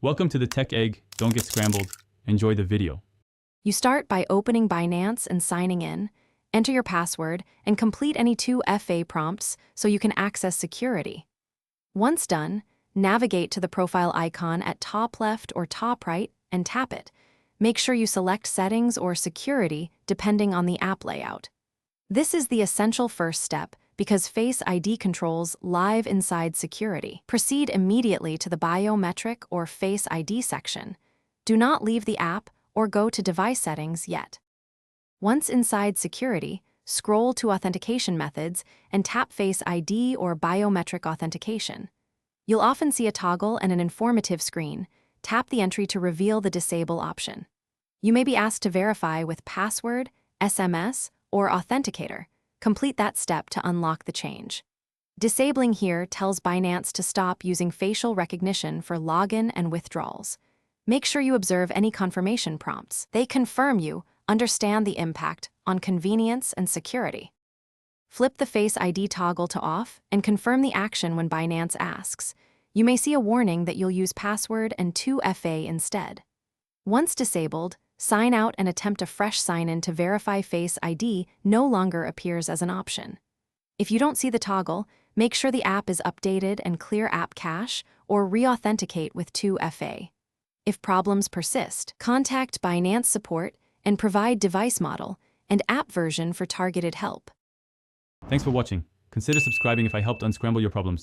Welcome to the Tech Egg. Don't get scrambled. Enjoy the video. You start by opening Binance and signing in, enter your password, and complete any 2FA prompts so you can access security. Once done, navigate to the profile icon at top left or top right and tap it. Make sure you select Settings or Security depending on the app layout. This is the essential first step because Face ID controls live inside security. Proceed immediately to the Biometric or Face ID section. Do not leave the app or go to device settings yet. Once inside security, scroll to authentication methods and tap Face ID or biometric authentication. You'll often see a toggle and an informative screen. Tap the entry to reveal the disable option. You may be asked to verify with password, SMS, or authenticator. Complete that step to unlock the change. Disabling here tells Binance to stop using facial recognition for login and withdrawals. Make sure you observe any confirmation prompts. They confirm you understand the impact on convenience and security. Flip the Face ID toggle to off and confirm the action when Binance asks. You may see a warning that you'll use password and 2FA instead. Once disabled, sign out and attempt a fresh sign-in to verify Face ID no longer appears as an option. If you don't see the toggle, make sure the app is updated and clear app cache or re-authenticate with 2FA. If problems persist, contact Binance support and provide device model and app version for targeted help. Thanks for watching. Consider subscribing if I helped unscramble your problems.